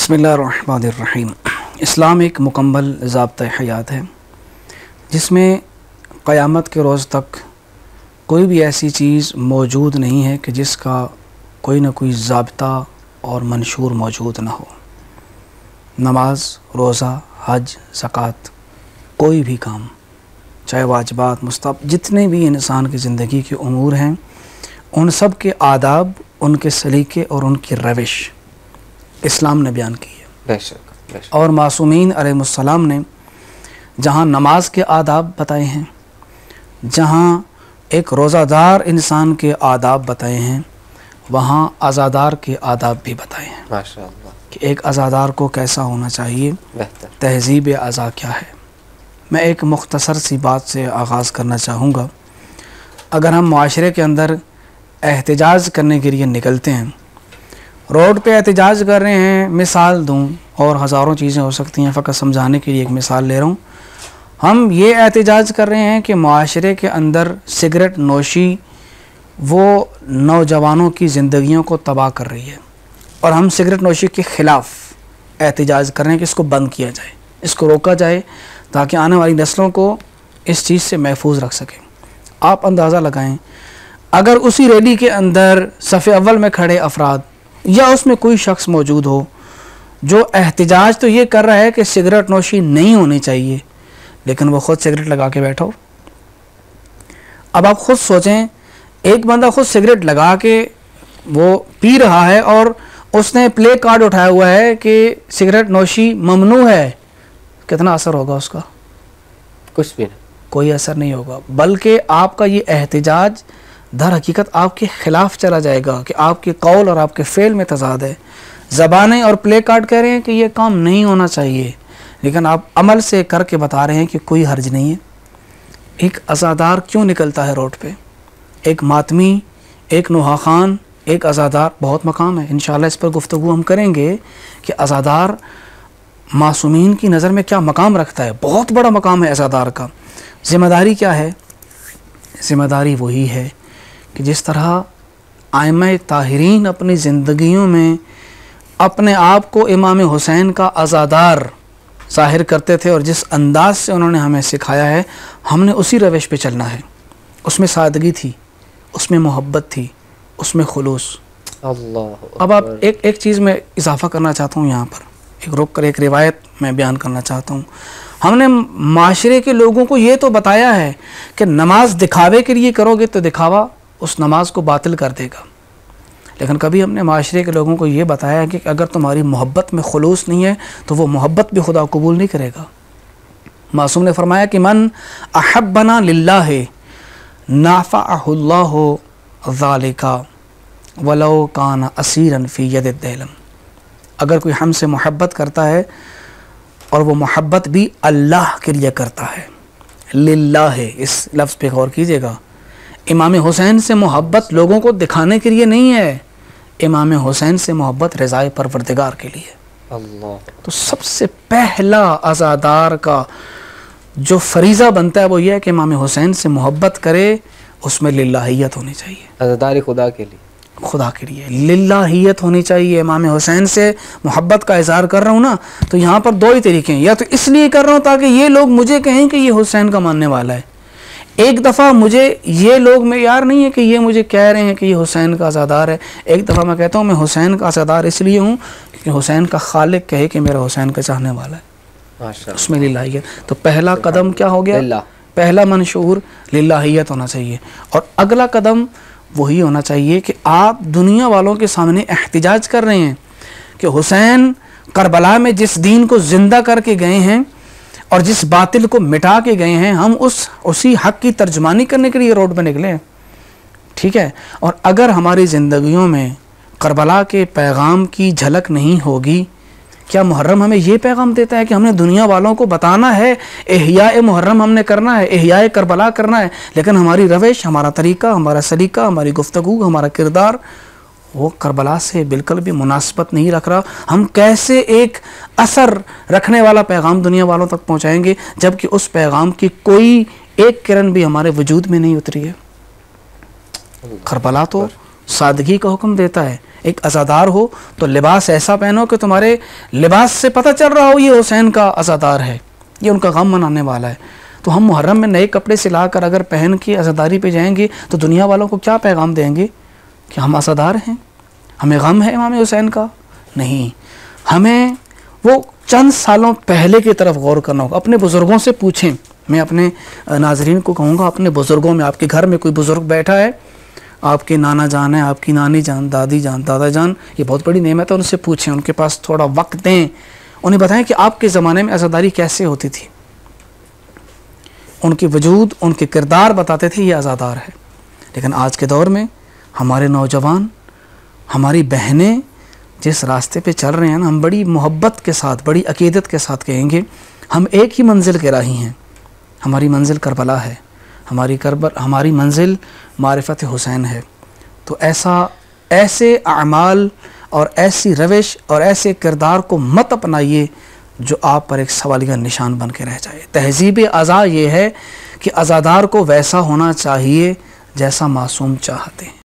बिस्मिल्लाहिर्रहमानिर्रहीम। इस्लाम एक मुकम्मल ज़ाब्ता हयात है जिसमें क़यामत के रोज़ तक कोई भी ऐसी चीज़ मौजूद नहीं है कि जिसका कोई ना कोई ज़ाब्ता और मंशूर मौजूद ना हो। नमाज, रोज़ा, हज, ज़कात, कोई भी काम, चाहे वाजिबात, मुस्तहब, जितने भी इंसान की ज़िंदगी के उमूर हैं, उन सब के आदाब, उनके सलीके और उनकी रविश इस्लाम ने बयान की है। बेशक। और मासूमीन अलैहिस्सलाम ने जहाँ नमाज के आदाब बताए हैं, जहाँ एक रोज़ादार इंसान के आदाब बताए हैं, वहाँ आज़ादार के आदाब भी बताए हैं। माशाअल्लाह कि एक आज़ादार को कैसा होना चाहिए, तहज़ीब अज़ा क्या है। मैं एक मुख्तसर सी बात से आगाज़ करना चाहूँगा। अगर हम माशरे के अंदर एहतिजाज करने के लिए निकलते हैं, रोड पे एहतिजाज कर रहे हैं, मिसाल दूं और हज़ारों चीज़ें हो सकती हैं, फ़कत समझाने के लिए एक मिसाल ले रहा हूँ। हम ये एहतिजाज कर रहे हैं कि माशरे के अंदर सिगरेट नोशी वो नौजवानों की ज़िंदगियों को तबाह कर रही है, और हम सिगरेट नोशी के ख़िलाफ़ एहतिजाज कर रहे हैं कि इसको बंद किया जाए, इसको रोका जाए, ताकि आने वाली नस्लों को इस चीज़ से महफूज रख सकें। आप अंदाज़ा लगाएं, अगर उसी रैली के अंदर सफ़े अव्वल में खड़े अफराद या उसमें कोई शख्स मौजूद हो जो एहतिजाज तो ये कर रहा है कि सिगरेट नोशी नहीं होनी चाहिए, लेकिन वो ख़ुद सिगरेट लगा के बैठा हो। अब आप ख़ुद सोचें, एक बंदा ख़ुद सिगरेट लगा के वो पी रहा है और उसने प्ले कार्ड उठाया हुआ है कि सिगरेट नोशी ममनू है, कितना असर होगा उसका? कुछ भी नहीं, कोई असर नहीं होगा, बल्कि आपका ये एहतिजाज दर हकीकत आपके ख़िलाफ़ चला जाएगा कि आपके कौल और आपके फ़ेल में तज़ाद है। ज़बानें और प्ले कार्ड कह रहे हैं कि ये काम नहीं होना चाहिए, लेकिन आप अमल से करके बता रहे हैं कि कोई हर्ज नहीं है। एक अज़ादार क्यों निकलता है रोड पे? एक मातमी, एक नुहा खान, एक अज़ादार, बहुत मकाम है। इंशाअल्लाह इस पर गुफ्तगू हम करेंगे कि अज़ादार मासूमीन की नज़र में क्या मकाम रखता है। बहुत बड़ा मकाम है अज़ादार का। ज़िम्मेदारी क्या है? ज़िम्मेदारी वही है कि जिस तरह आइम्मा ताहिरीन अपनी ज़िंदगियों में अपने आप को इमाम हुसैन का अज़ादार ज़ाहिर करते थे और जिस अंदाज़ से उन्होंने हमें सिखाया है, हमने उसी रविश पे चलना है। उसमें सादगी थी, उसमें मोहब्बत थी, उसमें खुलूस। अल्लाह। अब आप एक चीज़ में इजाफ़ा करना चाहता हूँ, यहाँ पर एक रुक कर एक रिवायत मैं बयान करना चाहता हूँ। हमने माशरे के लोगों को ये तो बताया है कि नमाज दिखावे के लिए करोगे तो दिखावा उस नमाज को बातिल कर देगा, लेकिन कभी हमने माशरे के लोगों को ये बताया है कि अगर तुम्हारी मोहब्बत में खुलूस नहीं है तो वो मोहब्बत भी खुदा कबूल नहीं करेगा। मासूम ने फरमाया कि मन अहब्बना लिल्लाहि नाफ़अहुल्लाहु ज़ालिका वलो काना असीरन फ़ी यदिद दिलम। अगर कोई हमसे मोहब्बत करता है और वो मोहब्बत भी अल्लाह के लिए करता है, लिल्लाह, इस लफ्ज़ पे गौर कीजिएगा। इमाम हुसैन से मोहब्बत लोगों को दिखाने के लिए नहीं है, इमाम हुसैन से मोहब्बत रज़ाए परवरदिगार के लिए। अल्लाह। तो सबसे पहला अज़ादार का जो फरीज़ा बनता है वो ये है कि इमाम हुसैन से मोहब्बत करे, उसमें लिल्लाहियत होनी चाहिए। अज़ादारी खुदा के लिए, खुदा के लिए लिल्लाहियत होनी चाहिए। इमाम हुसैन से मोहब्बत का इज़हार कर रहा हूँ ना, तो यहाँ पर दो ही तरीके हैं। या तो इसलिए कर रहा हूँ ताकि ये लोग मुझे कहें कि ये हुसैन का मानने वाला है। एक दफ़ा मुझे ये लोग मेयार नहीं है कि ये मुझे कह रहे हैं कि ये हुसैन का अज़ादार है। एक दफ़ा मैं कहता हूँ मैं हुसैन का अज़ादार इसलिए हूँ कि हुसैन का खालिक कहे कि मेरा हुसैन का चाहने वाला है, उसमें लिल्लाहियत। तो पहला कदम क्या हो गया? पहला मंशूर लिल्लाहियत होना चाहिए। और अगला कदम वही होना चाहिए कि आप दुनिया वालों के सामने एहतिजाज कर रहे हैं कि हुसैन करबला में जिस दीन को ज़िंदा करके गए हैं और जिस बातिल को मिटा के गए हैं, हम उसी हक़ की तर्जुमानी करने के लिए रोड पर निकले हैं। ठीक है। और अगर हमारी ज़िंदगियों में करबला के पैगाम की झलक नहीं होगी, क्या मुहर्रम हमें ये पैगाम देता है कि हमने दुनिया वालों को बताना है, इहयाए मुहर्रम हमने करना है, इहयाए करबला करना है, लेकिन हमारी रविश, हमारा तरीका, हमारा सलीका, हमारी गुफ्तगू, हमारा किरदार वो करबला से बिल्कुल भी मुनासिबत नहीं रख रहा। हम कैसे एक असर रखने वाला पैगाम दुनिया वालों तक पहुँचाएँगे जबकि उस पैगाम की कोई एक किरण भी हमारे वजूद में नहीं उतरी है। करबला तो सादगी का हुक्म देता है, एक अज़ादार हो तो लिबास ऐसा पहनो कि तुम्हारे लिबास से पता चल रहा हो ये हुसैन का अज़ादार है, ये उनका गम मनाने वाला है। तो हम मुहर्रम में नए कपड़े सिला कर अगर पहन के अज़ादारी पे जाएंगे तो दुनिया वालों को क्या पैगाम देंगे कि हम अज़ादार हैं, हमें गम है इमाम हुसैन का? नहीं, हमें वो चंद सालों पहले की तरफ गौर करना होगा। अपने बुज़ुर्गों से पूछें। मैं अपने नाज़रीन को कहूँगा, अपने बुज़ुर्गों में, आपके घर में कोई बुज़ुर्ग बैठा है, आपके नाना जान है, आपकी नानी जान, दादी जान, दादा जान, ये बहुत बड़ी नेमत है, उनसे पूछें, उनके पास थोड़ा वक्त दें, उन्हें बताएं कि आपके ज़माने में अज़ादारी कैसे होती थी। उनकी वजूद, उनके किरदार बताते थे ये अज़ादार है। लेकिन आज के दौर में हमारे नौजवान, हमारी बहनें जिस रास्ते पे चल रहे हैं ना, हम बड़ी मोहब्बत के साथ, बड़ी अकीदत के साथ कहेंगे हम एक ही मंजिल के राही हैं। हमारी मंजिल करबला है, हमारी मंजिल मारिफत हुसैन है। तो ऐसे अमाल और ऐसी रविश और ऐसे किरदार को मत अपनाइए जो आप पर एक सवालिया निशान बन के रह जाए। तहज़ीब अज़ा ये है कि अज़ादार को वैसा होना चाहिए जैसा मासूम चाहते हैं।